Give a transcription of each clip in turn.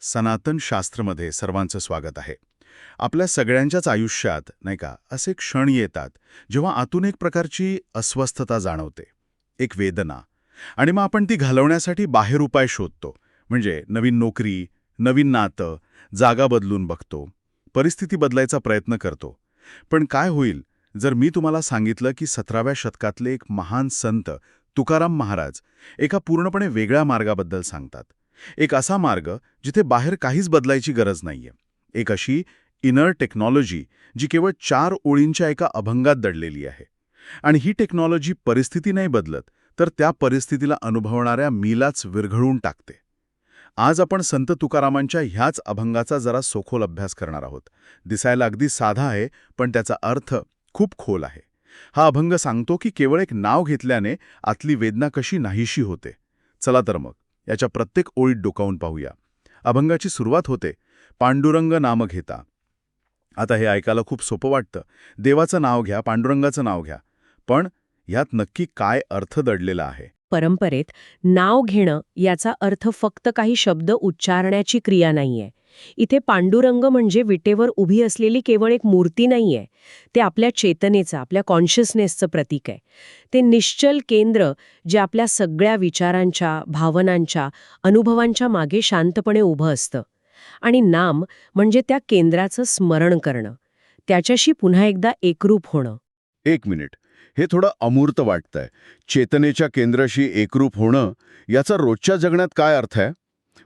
सनातन शास्त्रमध्ये सर्वांचं स्वागत आहे. आपल्या सगळ्यांच्याच आयुष्यात नाही का असे क्षण येतात जेव्हा आतून एक प्रकारची अस्वस्थता जाणवते, एक वेदना, आणि मग आपण ती घालवण्यासाठी बाहेर उपाय शोधतो. म्हणजे नवीन नोकरी, नवीन नातं, जागा बदलून बघतो, परिस्थिती बदलायचा प्रयत्न करतो. पण काय होईल जर मी तुम्हाला सांगितलं की 17व्या शतकातले एक महान संत तुकाराम महाराज एका पूर्णपणे वेगळ्या मार्गाबद्दल सांगतात. एक असा मार्ग जिथे बाहेर काहीच बदलायची गरज नाहीये. एक अशी इनर टेक्नॉलॉजी जी केवळ 4 ओळींच्या एका अभंगात दडलेली आहे. आणि ही टेक्नॉलॉजी परिस्थिती नाही बदलत, तर त्या परिस्थितीला अनुभवणाऱ्या मीलाच विरघळून टाकते. आज आपण संत तुकारामांच्या ह्याच अभंगाचा जरा सखोल अभ्यास करणार आहोत. दिसायला अगदी साधा आहे, पण त्याचा अर्थ खूप खोल आहे. हा अभंग सांगतो की केवळ एक नाव घेतल्याने आतली वेदना कशी नाहीशी होते. चला तर मग याच्या प्रत्येक ओळीत डोकावून पाहूया. अभंगाची सुरुवात होते, पांडुरंग नाम घेता. आता हे ऐकायला खूप सोपं वाटतं. देवाचं नाव घ्या, पांडुरंगाचं नाव घ्या. पण ह्यात नक्की काय अर्थ दडलेला आहे? परंपरेत नाव घेणं याचा अर्थ फक्त काही शब्द उच्चारण्याची क्रिया नाहीये. इथे पांडुरंग म्हणजे विटेवर उभी असलेली केवळ एक मूर्ती नाहीये. ते आपल्या चेतनेचं, आपल्या कॉन्शियसनेसचं प्रतीक आहे. ते निश्चल केंद्र जे आपल्या सगळ्या विचारांच्या, भावनांच्या, अनुभवांच्या मागे शांतपणे उभं असतं. आणि नाम म्हणजे त्या केंद्राचं स्मरण करणं, त्याच्याशी पुन्हा एकदा एकरूप होणं. एक मिनिट, हे थोडं अमूर्त वाटतंय. चेतनेच्या केंद्राशी एकरूप होणं याचा रोजच्या जगण्यात काय अर्थ आहे?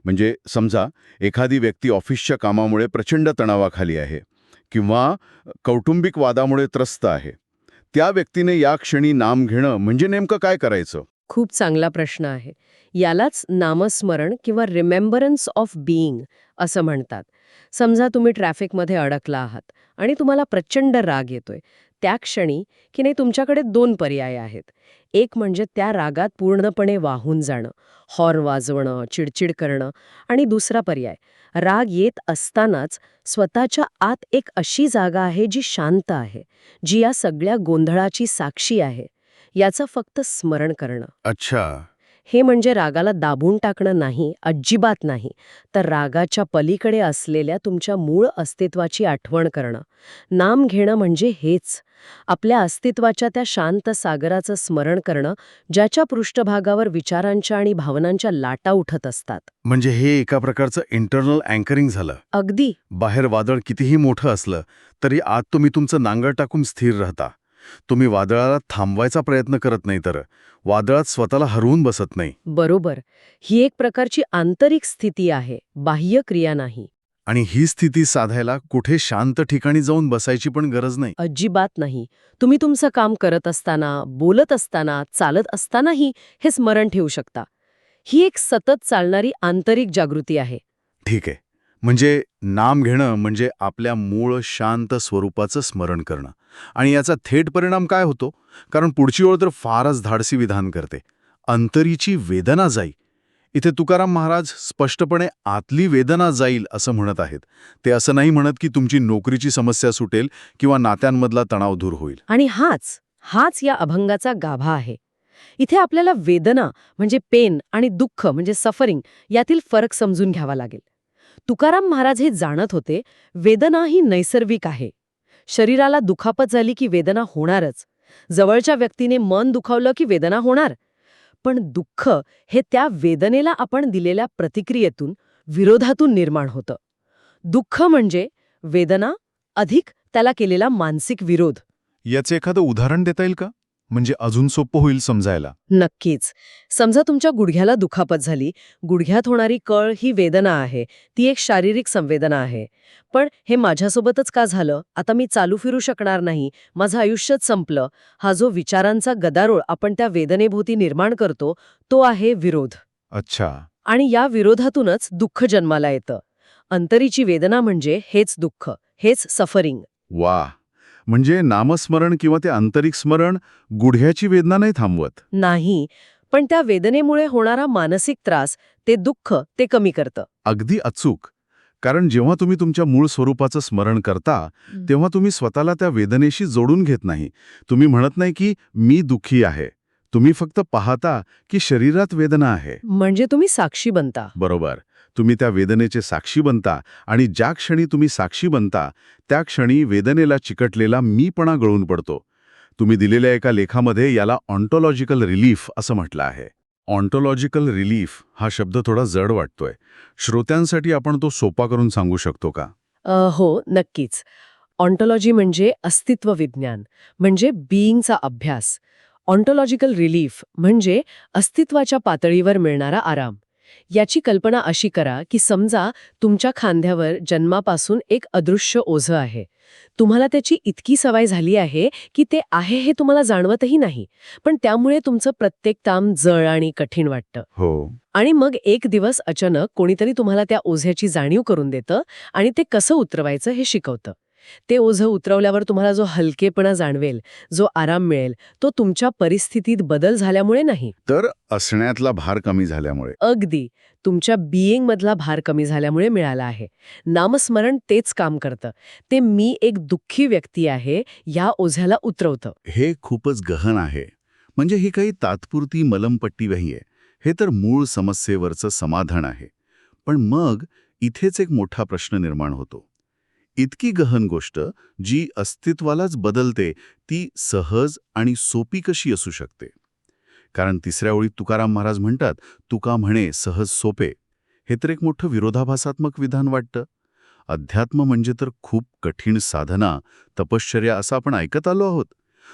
म्हणजे समजा एखादी व्यक्ती ऑफिसच्या कामामुळे प्रचंड तणावाखाली आहे किंवा कौटुंबिक वादामुळे त्रस्त आहे. त्या व्यक्तीने या क्षणी नाम घेणं म्हणजे नेमकं काय करायचं? खूप चांगला प्रश्न आहे. यालाच नामस्मरण किंवा रिमेंबरन्स ऑफ बीइंग असं म्हणतात. समजा तुम्ही ट्रॅफिकमध्ये अडकला आहात आणि तुम्हाला प्रचंड राग येतोय. त्या क्षणी की नाही तुमच्याकडे 2 पर्याय आहेत. एक म्हणजे त्या रागात पूर्णपणे वाहून जाणं, हॉर्न वाजवणं, चिडचिड करणं, आणि दुसरा पर्याय, राग येत असतानाच स्वतःच्या आत एक अशी जागा आहे जी शांत आहे, जी या सगळ्या गोंधळाची साक्षी आहे, याचं फक्त स्मरण करणं. अच्छा. हे म्हणजे रागाला दाबून टाकणं नाही, अजिबात नाही, तर रागाच्या पलीकडे असलेल्या तुमच्या मूळ अस्तित्वाची आठवण करणं. नाम घेणं म्हणजे हेच, आपल्या अस्तित्वाच्या त्या शांत सागराचं स्मरण करणं, ज्याच्या पृष्ठभागावर विचारांच्या आणि भावनांच्या लाटा उठत असतात. म्हणजे हे एका प्रकारचं इंटरनल अँकरिंग झालं. अगदी. बाहेर वादळ कितीही मोठं असलं तरी आत तुम्ही तुमचं नांगर टाकून स्थिर राहता. तुम्ही वादळाला थांबवायचा प्रयत्न करत नाही, तर वादळात स्वतःला हरवून बसत नाही. बरोबर. ही एक प्रकारची आंतरिक स्थिती आहे, बाह्य क्रिया नाही. आणि ही स्थिती साधायला कुठे शांत ठिकाणी जाऊन बसायची पण गरज नाही. अजिबात नाही. तुम्ही तुमचं काम करत असताना, बोलत असताना, चालत असतानाही हे स्मरण ठेवू शकता. ही एक सतत चालणारी आंतरिक जागृती आहे. ठीक आहे. म्हणजे नाम घेणं म्हणजे आपल्या मूळ शांत स्वरूपाचं स्मरण करणं. आणि याचा थेट परिणाम काय होतो? कारण पुढची ओळ तर फारच धाडसी विधान करते. अंतरीची वेदना जाई. इथे तुकाराम महाराज स्पष्टपणे आतली वेदना जाईल असं म्हणत आहेत. ते असं नाही म्हणत की तुमची नोकरीची समस्या सुटेल किंवा नात्यांमधला तणाव दूर होईल. आणि हाच या अभंगाचा गाभा आहे. इथे आपल्याला वेदना म्हणजे पेन आणि दुःख म्हणजे सफरिंग यातील फरक समजून घ्यावा लागेल. तुकाराम महाराज हे जाणत होते, वेदना ही नैसर्गिक आहे. शरीराला दुखापत झाली की वेदना होणारच. जवळच्या व्यक्तीने मन दुखावलं की वेदना होणार. पण दुःख हे त्या वेदनेला आपण दिलेल्या प्रतिक्रियेतून, विरोधातून निर्माण होतं. दुःख म्हणजे वेदना अधिक त्याला केलेला मानसिक विरोध. याचे एखादं उदाहरण देता येईल का? म्हणजे अजून सोपं होईल समजायला. नक्कीच. समजा तुमच्या गुडघ्याला दुखापत झाली. गुडघ्यात होणारी कळ ही वेदना आहे. ती एक शारीरिक संवेदना आहे. पण हे माझ्यासोबतच का झालं? आता मी चालू फिरू शकणार नाही. माझं आयुष्यच संपलं. हा जो विचारांचा गदारोळ आपण त्या वेदनेभोवती निर्माण करतो, तो आहे विरोध. अच्छा. आणि या विरोधातूनच दुःख जन्माला येतं. अंतरीची वेदना म्हणजे हेच दुःख, हेच सफरिंग. वा. म्हणजे नामस्मरण किंवा ते आंतरिक स्मरण गुडघ्याची वेदना नाही थांबवत. नाही, पण त्या वेदनेमुळे होणारा मानसिक त्रास, ते दुःख ते कमी करतं. अगदी अचूक. कारण जेव्हा तुम्ही तुमच्या मूळ स्वरूपाचं स्मरण करता, तेव्हा तुम्ही स्वतःला त्या वेदनेशी जोडून घेत नाही. तुम्ही म्हणत नाही की मी दुःखी आहे. तुम्ही फक्त पाहता की शरीरात वेदना आहे. म्हणजे तुम्ही साक्षी बनता. बरोबर. तुम्ही त्या वेदनेचे साक्षी बनता आणि ज्या क्षणी तुम्ही साक्षी बनता त्या क्षणी वेदनेला चिकटलेला मीपणा गळून पडतो. तुम्ही दिलेल्या एका लेखामध्ये याला ऑन्टॉलॉजिकल रिलीफ असं म्हटलं आहे. ऑन्टॉलॉजिकल रिलीफ हा शब्द थोडा जड वाटतोय. श्रोत्यांसाठी आपण तो सोपा करून सांगू शकतो का? हो, नक्कीच. ऑन्टॉलॉजी म्हणजे अस्तित्व विज्ञान, म्हणजे बीइंगचा अभ्यास. ऑन्टॉलॉजिकल रिलीफ म्हणजे अस्तित्वाच्या पातळीवर मिळणारा आराम. याची कल्पना अशी करा की समजा तुमच्या खांद्यावर जन्मापासून एक अदृश्य ओझं आहे. तुम्हाला त्याची इतकी सवय झाली आहे की ते आहे हे तुम्हाला जाणवतही नाही, पण त्यामुळे तुमचं प्रत्येक काम जड आणि कठीण वाटतं. हो. आणि मग एक दिवस अचानक कोणीतरी तुम्हाला त्या ओझ्याची जाणीव करून देतं आणि ते कसं उतरवायचं हे शिकवतं. ते ओझं उतरवल्यावर तुम्हाला जो हलकेपणा जाणवेल, जो आराम मिळेल, तो तुमच्या परिस्थितीत बदल झाल्यामुळे नाही, तर असण्यातला भार कमी झाल्यामुळे. अगदी तुमच्या बिईंगमधला भार कमी झाल्यामुळे मिळाला आहे. नामस्मरण तेच काम करतं. ते मी एक दुःखी व्यक्ती आहे या ओझ्याला उतरवतं. हे खूपच गहन आहे. म्हणजे ही काही तात्पुरती मलमपट्टी नाही आहे. हे तर मूळ समस्येवरचं समाधान आहे. पण मग इथेच एक मोठा प्रश्न निर्माण होतो. इतकी गहन गोष्ट जी अस्तित्वालाच बदलते, ती सहज आणि सोपी कशी असू शकते? कारण तिसऱ्या ओळीत तुकाराम महाराज म्हणतात, तुका म्हणे सहज सोपे. हे तर एक मोठं विरोधाभासात्मक विधान वाटतं. अध्यात्म म्हणजे तर खूप कठीण साधना, तपश्चर्या असं आपण ऐकत आलो आहोत.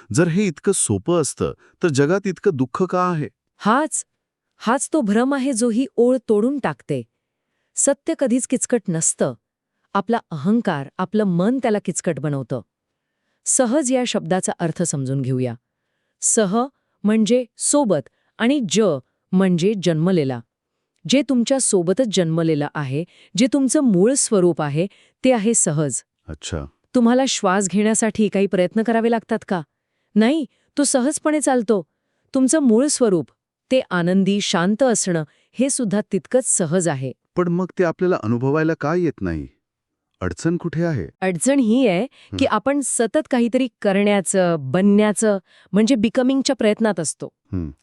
जर हे इतकं सोपं असतं तर जगात इतकं दुःख का आहे? हाच तो भ्रम आहे जो ही ओळ तोडून टाकते. सत्य कधीच किचकट नसतं. आपला अहंकार, आपलं मन त्याला किचकट बनवतं. सहज या शब्दाचा अर्थ समजून घेऊया. सह म्हणजे सोबत आणि ज म्हणजे जन्मलेला. जे तुमच्या सोबतच जन्मलेलं आहे, जे तुमचं मूळ स्वरूप आहे, ते आहे सहज. अच्छा. तुम्हाला श्वास घेण्यासाठी काही प्रयत्न करावे लागतात का? नाही, तो सहजपणे चालतो. तुमचं मूळ स्वरूप, ते आनंदी, शांत असणं, हे सुद्धा तितकंच सहज आहे. पण मग ते आपल्याला अनुभवायला का येत नाही? अडचण कुठे आहे? अडचण ही आहे की आपण सतत काहीतरी करण्याचं, बनण्याचं म्हणजे बिकमिंगच्या प्रयत्नात असतो.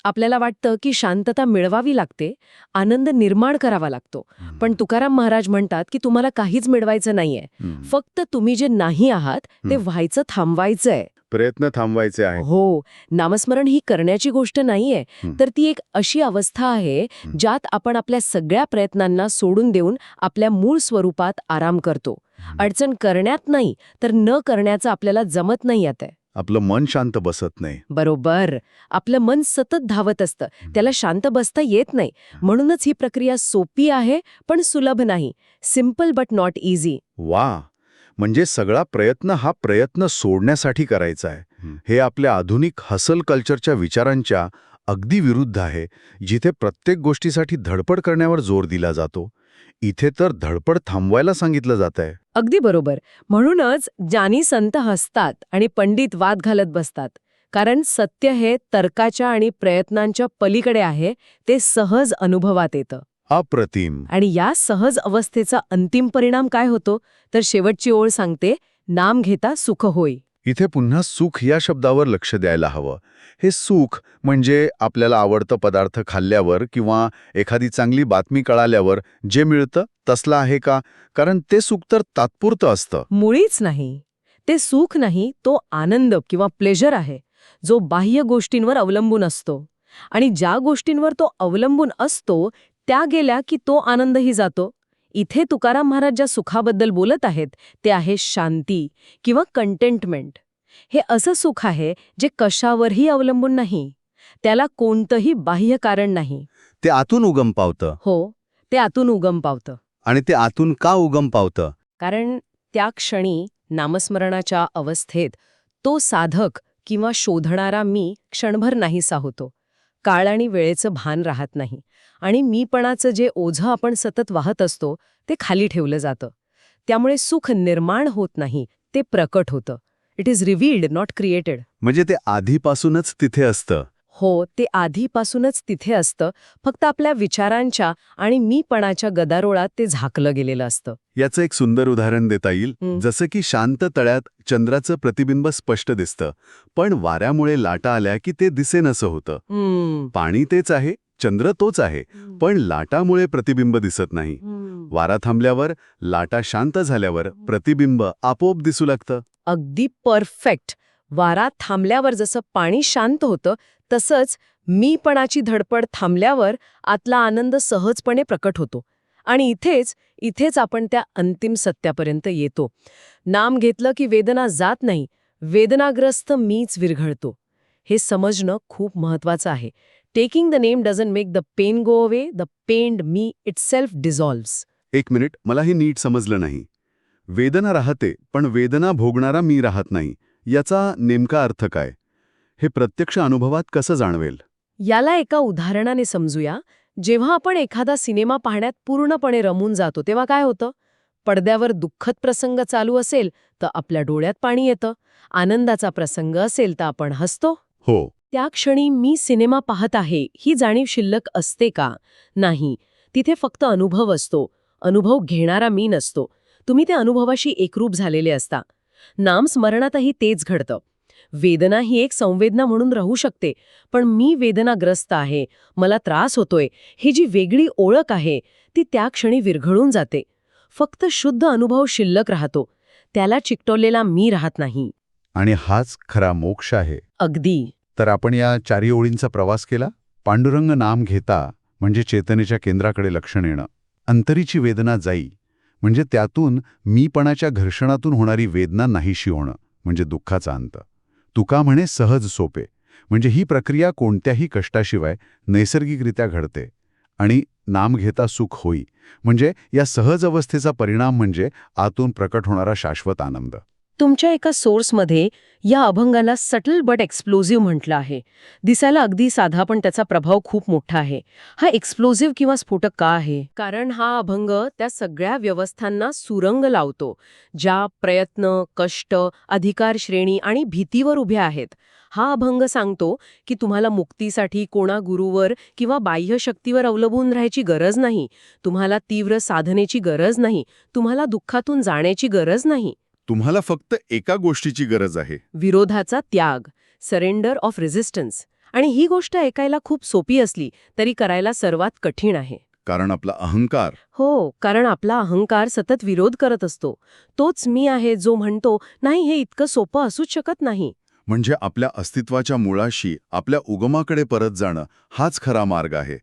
आपल्याला वाटतं की शांतता मिळवावी लागते, आनंद निर्माण करावा लागतो. पण तुकाराम महाराज म्हणतात की तुम्हाला काहीच मिळवायचं नाहीये. फक्त तुम्ही जे नाही आहात ते व्हायचं थांबवायचंय. प्रयत्न थांबवायचे आहे. हो, नामस्मरण ही करण्याची गोष्ट नाहीये, तर ती एक अशी अवस्था आहे ज्यात आपण आपल्या सगळ्या प्रयत्नांना सोडून देऊन आपल्या मूळ स्वरूपात आराम करतो. अडचण करण्यात नाही, तर न करण्याचं आपल्याला जमत नाही आहे. आपलं मन शांत बसत नाही. बरोबर. आपलं मन सतत धावत असतं, त्याला शांत बसता येत नाही. म्हणूनच ही प्रक्रिया सोपी आहे, पण सुलभ नाही. Simple but not easy. वा. म्हणजे सगळा प्रयत्न हा प्रयत्न सोडण्यासाठी करायचा आहे. हे आपल्या आधुनिक हसल कल्चरच्या विचारांच्या अगदी विरुद्ध आहे, जिथे प्रत्येक गोष्टीसाठी धडपड करण्यावर जोर दिला जातो. इथे तर धडपड थांबवायला सांगितलं जात आहे. अगदी बरोबर. म्हणूनच ज्ञानी संत हसतात आणि पंडित वाद घालत बसतात. कारण सत्य हे तर्काच्या आणि प्रयत्नांच्या पलीकडे आहे, ते सहज अनुभवात येतं. अप्रतिम. आणि या सहज अवस्थेचा अंतिम परिणाम काय होतो, तर शेवटची ओळ सांगते, नाम घेता सुख होई. इथे पुन्हा सुख या शब्दावर लक्ष द्यायला हवं. हे सुख म्हणजे आपल्याला आवडतं पदार्थ खाल्ल्यावर किंवा एखादी चांगली बातमी कळाल्यावर जे मिळतं तसलं आहे का? कारण ते सुख तर तात्पुरतं असतं. मुळीच नाही. ते सुख नाही, तो आनंद किंवा प्लेजर आहे, जो बाह्य गोष्टींवर अवलंबून असतो. आणि ज्या गोष्टींवर तो अवलंबून असतो त्या गेल्या की तो आनंदही जातो. इथे तुकाराम महाराज ज्या सुखाबद्दल बोलत आहेत ते आहे शांती किंवा कंटेंटमेंट. हे असं सुख आहे जे कशावरही अवलंबून नाही. त्याला कोणतंही बाह्य कारण नाही. ते आतून उगम पावतं. हो, ते आतून उगम पावतं. आणि ते आतून का उगम पावतं? कारण त्या क्षणी नामस्मरणाच्या अवस्थेत तो साधक किंवा शोधणारा मी क्षणभर नाहीसा होतो. काळ आणि वेळेचं भान राहत नाही आणि मीपणाचं जे ओझं आपण सतत वाहत असतो ते खाली ठेवलं जातं. त्यामुळे सुख निर्माण होत नाही, ते प्रकट होतं. It is revealed, not created. म्हणजे ते आधीपासूनच तिथे असतं. हो, ते आधीपासूनच तिथे असतं, फक्त आपल्या विचारांच्या आणि मीपणाच्या गदारोळात ते झाकलं गेलेलं असतं. याचं एक सुंदर उदाहरण देता येईल. जसं की शांत तळ्यात चंद्राचं प्रतिबिंब स्पष्ट दिसतं, पण वाऱ्यामुळे लाटा आल्या की ते दिसेनसं होतं. पाणी तेच आहे, चंद्र तोच आहे, पण लाटामुळे प्रतिबिंब दिसत नाही. वारा थांबल्यावर, लाटा शांत झाल्यावर प्रतिबिंब आपोआप दिसू लागतं. अगदी परफेक्ट. वारा थांबल्यावर जसं पाणी शांत होतं तसंच मीपणाची धडपड थांबल्यावर आतला आनंद सहजपणे प्रकट होतो. आणि इथेच आपण त्या अंतिम सत्यापर्यंत येतो. नाम घेतलं की वेदना जात नाही, वेदनाग्रस्त मीच विरघळतो. हे समजणं खूप महत्वाचं आहे. Taking the name doesn't make the pain go away, the pained me itself dissolves. एक मिनिट, मला हे नीट समजलं नाही. वेदना राहते, पण वेदना भोगणारा मी राहत नाही. याचा नेमका अर्थ काय? हे प्रत्यक्ष अनुभवात कसं जाणवेल? याला एका उदाहरणाने समजूया. जेव्हा आपण एखादा सिनेमा पाहण्यात पूर्णपणे रमून जातो तेव्हा काय होतं? पडद्यावर दुःखद प्रसंग चालू असेल तर आपल्या डोळ्यात पाणी येतं. आनंदाचा प्रसंग असेल तर आपण हसतो. हो. त्या क्षणी मी सिनेमा पाहत आहे ही जाणीव शिल्लक असते का? नाही. तिथे फक्त अनुभव असतो. अनुभव घेणारा मी नसतो. तुम्ही त्या अनुभवाशी एकरूप झालेले असता. नामस्मरणातही तेच घडतं. वेदना ही एक संवेदना म्हणून राहू शकते, पण मी वेदनाग्रस्त आहे, मला त्रास होतोय, ही जी वेगळी ओळख आहे ती त्या क्षणी विरघळून जाते. फक्त शुद्ध अनुभव शिल्लक राहतो. त्याला चिकटवलेला मी राहत नाही. आणि हाच खरा मोक्ष आहे. अगदी. तर आपण या 4 ओळींचा प्रवास केला. पांडुरंग नाम घेता म्हणजे चेतनेच्या केंद्राकडे लक्ष नेणं. अंतरीची वेदना जाई म्हणजे त्यातून मीपणाच्या घर्षणातून होणारी वेदना नाहीशी होणं म्हणजे दुःखाचा अंत. तुका म्हणे सहज सोपे, म्हणजे ही प्रक्रिया कोणत्याही कष्टाशिवाय नैसर्गिकरित्या घडते. आणि नाम घेता सुख होई म्हणजे या सहज अवस्थेचा परिणाम म्हणजे आतून प्रकट होणारा शाश्वत आनंद. तुमच्या एका सोर्समध्ये या अभंगाला सटल बट एक्सप्लोजिव्ह म्हटलं आहे. दिसायला अगदी साधा पण त्याचा प्रभाव खूप मोठा आहे. हा एक्सप्लोजिव्ह किंवा स्फोटक का आहे? कारण हा अभंग त्या सगळ्या व्यवस्थांना सुरंग लावतो, ज्या प्रयत्न, कष्ट, अधिकार श्रेणी आणि भीतीवर उभ्या आहेत. हा अभंग सांगतो की तुम्हाला मुक्तीसाठी कोणा गुरुवर किंवा बाह्य शक्तीवर अवलंबून राहायची गरज नाही. तुम्हाला तीव्र साधनेची गरज नाही. तुम्हाला दुःखातून जाण्याची गरज नाही. तुम्हाला फक्त एका गोष्टीची गरज आहे. विरोधाचा त्याग, सरेंडर ऑफ रेझिस्टन्स. आणि ही गोष्ट ऐकायला खूप सोपी असली तरी करायला सर्वात कठीण आहे. कारण आपला अहंकार. हो, कारण आपला अहंकार सतत विरोध करत असतो. तोच मी आहे जो म्हणतो नाही, हे इतकं सोपं असूच शकत नाही. म्हणजे आपल्या अस्तित्वाच्या मुळाशी, आपल्या उगमाकडे परत जाणं हाच खरा मार्ग आहे.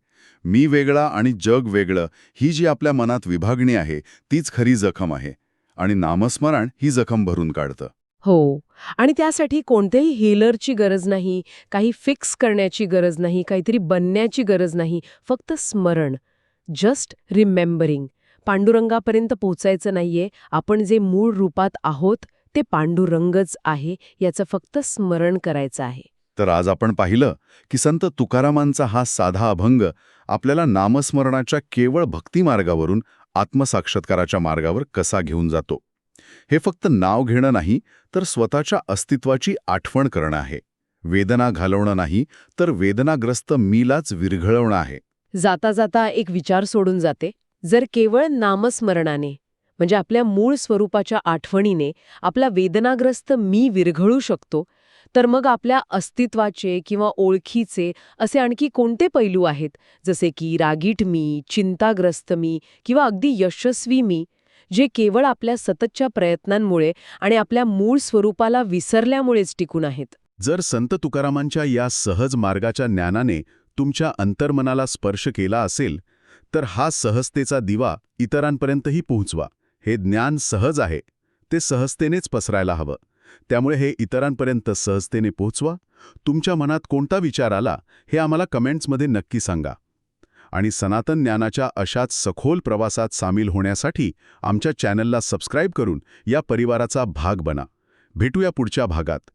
मी वेगळा आणि जग वेगळं ही जी आपल्या मनात विभागणी आहे तीच खरी जखम आहे. आणि नामस्मरण ही जखम भरून काढतं. हो, आणि त्यासाठी कोणत्याही हीलरची गरज नाही, काही फिक्स करण्याची गरज नाही, काहीतरी बनण्याची गरज नाही. फक्त स्मरण, जस्ट रिमेंबरिंग. पांडुरंगापर्यंत पोचायचं नाहीये. आपण जे मूळ रूपात आहोत ते पांडुरंगच आहे, याचं फक्त स्मरण करायचं आहे. तर आज आपण पाहिलं की संत तुकारामांचा हा साधा अभंग आपल्याला नामस्मरणाच्या केवळ भक्तिमार्गावरून आत्मसाक्षात्काराच्या मार्गावर कसा घेऊन जातो. हे फक्त नाव घेणं नाही, तर स्वतःच्या अस्तित्वाची आठवण करणं आहे. वेदना घालवणं नाही, तर वेदनाग्रस्त मीलाच विरघळवणं आहे. जाता जाता एक विचार सोडून जाते. जर केवळ नामस्मरणाने म्हणजे आपल्या मूळ स्वरूपाच्या आठवणीने आपला वेदनाग्रस्त मी विरघळू शकतो, तर मग आपल्या अस्तित्वाचे किंवा ओळखीचे असे आणखी कोणते पैलू आहेत, जसे की रागीट मी, चिंताग्रस्त मी किंवा अगदी यशस्वी मी, जे केवळ आपल्या सततच्या प्रयत्नांमुळे आणि आपल्या मूळ स्वरूपाला विसरल्यामुळेच टिकून आहेत. जर संत तुकारामांच्या या सहज मार्गाच्या ज्ञानाने तुमच्या अंतर्मनाला स्पर्श केला असेल, तर हा सहजतेचा दिवा इतरांपर्यंतही पोहोचवा. हे ज्ञान सहज आहे, ते सहजतेनेच पसरायला हवं. त्यामुळे हे इतरांपर्यंत सहजतेने पोहोचवा. तुमच्या मनात कोणता विचार आला हे आम्हाला कमेंट्समध्ये नक्की सांगा. आणि सनातन ज्ञानाच्या अशाच सखोल प्रवासात सामील होण्यासाठी आमच्या चॅनलला सबस्क्राईब करून या परिवाराचा भाग बना. भेटूया पुढच्या भागात.